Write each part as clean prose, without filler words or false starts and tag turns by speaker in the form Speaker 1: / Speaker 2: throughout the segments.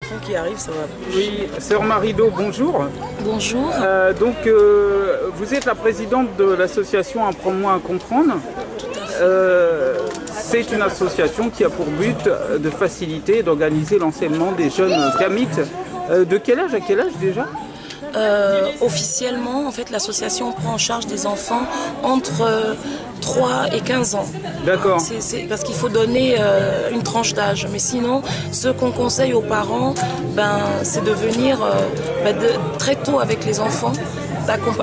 Speaker 1: enfants qui arrivent, ça va bouger.
Speaker 2: Oui, sœur Marido, bonjour.
Speaker 1: Bonjour.
Speaker 2: Vous êtes la présidente de l'association Apprends-moi à comprendre.
Speaker 1: Tout à fait.
Speaker 2: C'est une association qui a pour but de faciliter et d'organiser l'enseignement des jeunes gamites. De quel âge à quel âge déjà?
Speaker 1: Officiellement, en fait, l'association prend en charge des enfants entre 3 et 15 ans.
Speaker 2: D'accord.
Speaker 1: C'est parce qu'il faut donner une tranche d'âge. Mais sinon, ce qu'on conseille aux parents, c'est de venir très tôt avec les enfants,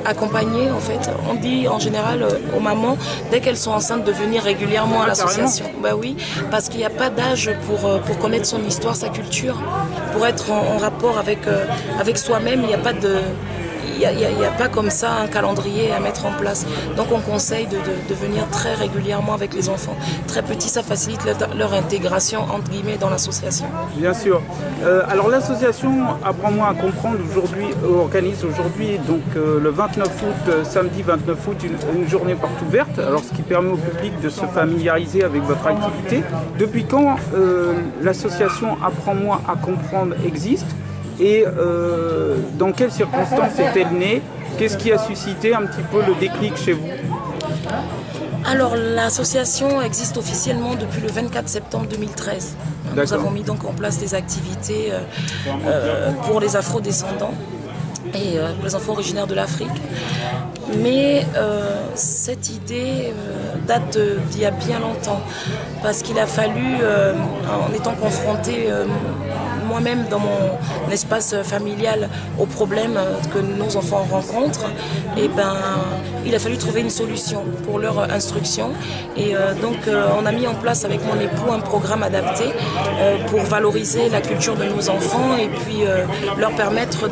Speaker 1: accompagner en fait. On dit en général aux mamans, dès qu'elles sont enceintes, de venir régulièrement à l'association. Oui, parce qu'il n'y a pas d'âge pour connaître son histoire, sa culture, pour être en rapport avec soi-même. Il n'y a pas de... Il n'y a pas comme ça un calendrier à mettre en place. Donc on conseille de venir très régulièrement avec les enfants. Très petits, ça facilite leur intégration entre guillemets dans l'association.
Speaker 2: Bien sûr. Alors l'association Apprends-moi à comprendre organise aujourd'hui donc le 29 août, samedi 29 août, une journée porte ouverte. Alors ce qui permet au public de se familiariser avec votre activité. Depuis quand l'association Apprends-moi à comprendre existe? Et dans quelles circonstances est-elle née? Qu'est-ce qui a suscité un petit peu le déclic chez vous?
Speaker 1: Alors l'association existe officiellement depuis le 24 septembre 2013. Nous avons mis donc en place des activités pour les afro-descendants et pour les enfants originaires de l'Afrique. Mais cette idée date d'il y a bien longtemps, parce qu'il a fallu, en étant confronté moi-même dans mon espace familial aux problèmes que nos enfants rencontrent, il a fallu trouver une solution pour leur instruction. Et donc on a mis en place avec mon époux un programme adapté pour valoriser la culture de nos enfants et puis leur permettre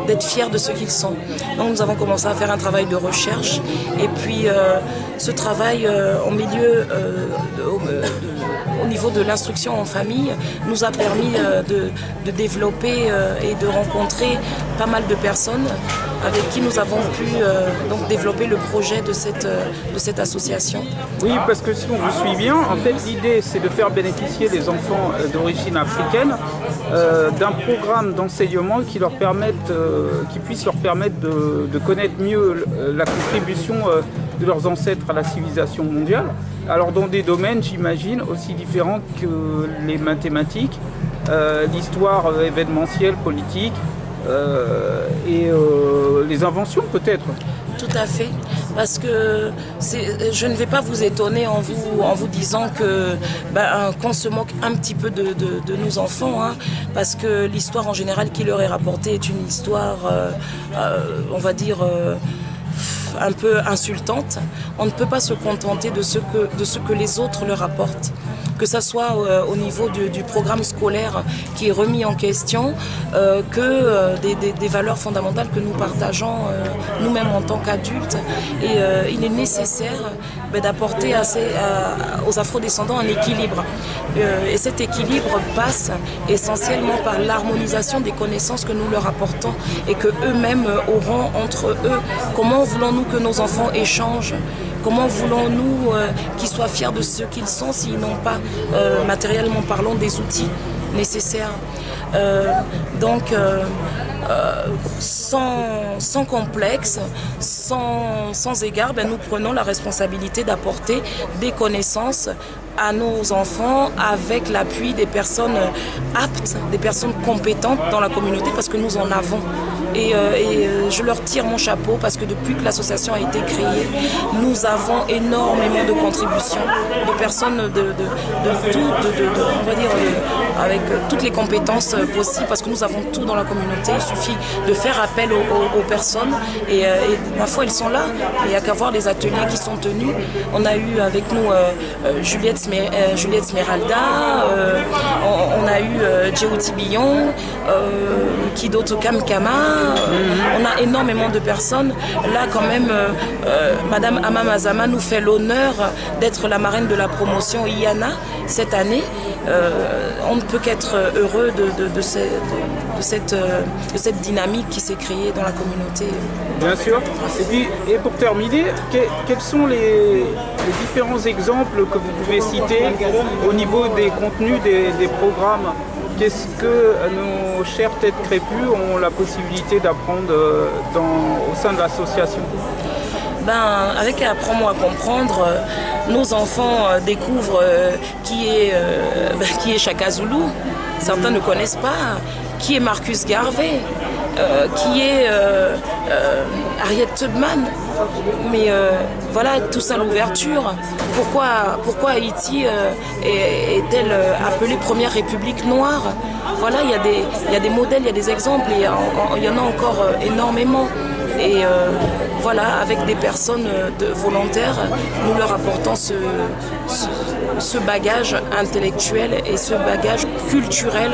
Speaker 1: d'être fiers de ce qu'ils sont. Donc nous avons commencé à faire un travail de recherche et puis ce travail au niveau de l'instruction en famille nous a permis de développer et de rencontrer pas mal de personnes avec qui nous avons pu donc développer le projet de cette association.
Speaker 2: Oui, parce que si on vous suit bien, en fait l'idée c'est de faire bénéficier les enfants d'origine africaine d'un programme d'enseignement qui puisse leur permettre de connaître mieux la contribution de leurs ancêtres à la civilisation mondiale. Alors dans des domaines, j'imagine, aussi différents que les mathématiques, l'histoire événementielle, politique et les inventions peut-être.
Speaker 1: Tout à fait, parce que je ne vais pas vous étonner en vous disant qu'on se moque un petit peu de nos enfants, hein, parce que l'histoire en général qui leur est rapportée est une histoire, on va dire, un peu insultante. On ne peut pas se contenter de ce que les autres leur apportent, que ce soit au niveau du programme scolaire qui est remis en question, que des valeurs fondamentales que nous partageons nous-mêmes en tant qu'adultes. Et il est nécessaire d'apporter aux afro-descendants un équilibre. Et cet équilibre passe essentiellement par l'harmonisation des connaissances que nous leur apportons et que eux-mêmes auront entre eux. Comment voulons-nous que nos enfants échangent? Comment voulons-nous qu'ils soient fiers de ce qu'ils sont s'ils n'ont pas, matériellement parlant, des outils nécessaires? Sans complexe, sans égard, nous prenons la responsabilité d'apporter des connaissances à nos enfants avec l'appui des personnes aptes, des personnes compétentes dans la communauté, parce que nous en avons. Et je leur tire mon chapeau parce que depuis que l'association a été créée, nous avons énormément de contributions de personnes on va dire, avec toutes les compétences possibles, parce que nous avons tout dans la communauté. Il suffit de faire appel aux personnes et ma foi, elles sont là. Il n'y a qu'à voir les ateliers qui sont tenus. On a eu avec nous Juliette Smeralda, on a eu Djéouti Billon, qui d'autre, Kamkama. On a énormément de personnes. Là, quand même, Madame Ama Mazama nous fait l'honneur d'être la marraine de la promotion IANA cette année. On ne peut qu'être heureux de cette dynamique qui s'est créée dans la communauté.
Speaker 2: Bien sûr. Et pour terminer, quels sont les différents exemples que vous pouvez citer au niveau des contenus des programmes qu'est-ce que nos chères têtes crépues ont la possibilité d'apprendre au sein de l'association?
Speaker 1: Ben, avec Apprends-moi à comprendre, nos enfants découvrent qui est Chaka Zulu. Certains ne connaissent pas. Qui est Marcus Garvey, qui est Harriet Tubman. Mais voilà, tout ça l'ouverture. Pourquoi Haïti est-elle appelée première république noire? Voilà, il y a des modèles, il y a des exemples, et il y en a encore énormément. Et voilà, avec des personnes volontaires, nous leur apportons ce bagage intellectuel et ce bagage culturel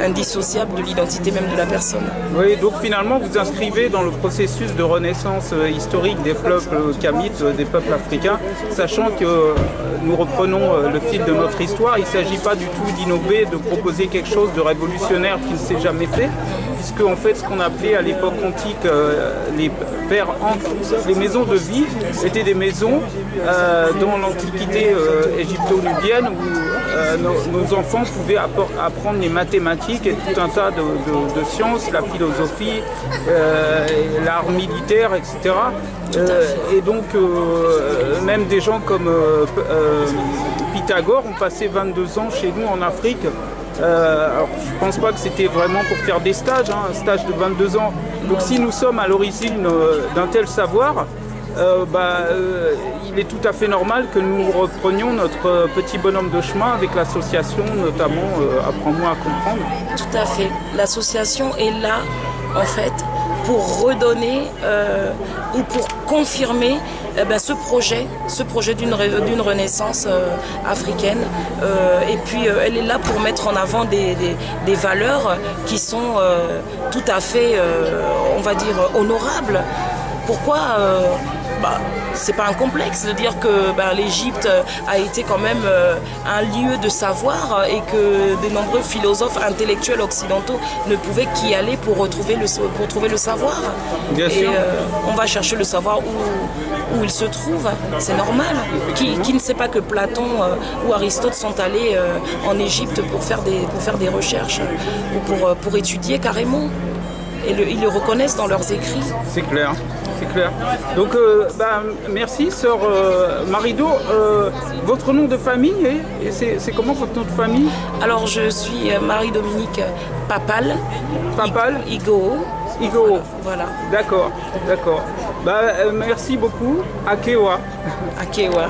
Speaker 1: indissociable de l'identité même de la personne.
Speaker 2: Oui, donc finalement vous inscrivez dans le processus de renaissance historique des peuples kamites, des peuples africains, sachant que nous reprenons le fil de notre histoire. Il ne s'agit pas du tout d'innover, de proposer quelque chose de révolutionnaire qui ne s'est jamais fait, puisque en fait ce qu'on appelait à l'époque antique les pères ancres, les maisons de vie étaient des maisons dans l'antiquité égypto-nubienne où nos enfants pouvaient apprendre les mathématiques et tout un tas de sciences, la philosophie, l'art militaire, etc. Et donc même des gens comme Pythagore ont passé 22 ans chez nous en Afrique. Alors, je ne pense pas que c'était vraiment pour faire des stages, un stage de 22 ans. Donc si nous sommes à l'origine d'un tel savoir, il est tout à fait normal que nous reprenions notre petit bonhomme de chemin avec l'association, notamment Apprends-moi à comprendre.
Speaker 1: Tout à fait. L'association est là, en fait, pour redonner ou pour confirmer ce projet d'une renaissance africaine. Et puis elle est là pour mettre en avant des valeurs qui sont tout à fait, on va dire, honorables. Pourquoi c'est pas un complexe de dire que l'Égypte a été quand même un lieu de savoir et que de nombreux philosophes intellectuels occidentaux ne pouvaient qu'y aller pour trouver le savoir.
Speaker 2: Bien
Speaker 1: et
Speaker 2: sûr.
Speaker 1: On va chercher le savoir où il se trouve, c'est normal. Qui ne sait pas que Platon ou Aristote sont allés en Égypte pour faire des recherches ou pour étudier carrément. Et ils le reconnaissent dans leurs écrits.
Speaker 2: C'est clair, c'est clair. Donc, merci, sœur Marido. Votre nom de famille, c'est comment votre nom de famille?
Speaker 1: Alors, je suis Marie-Dominique Papal.
Speaker 2: Papal
Speaker 1: Igoo.
Speaker 2: Igoo.
Speaker 1: Voilà.
Speaker 2: D'accord, d'accord. Merci beaucoup. Akewa.
Speaker 1: Akewa.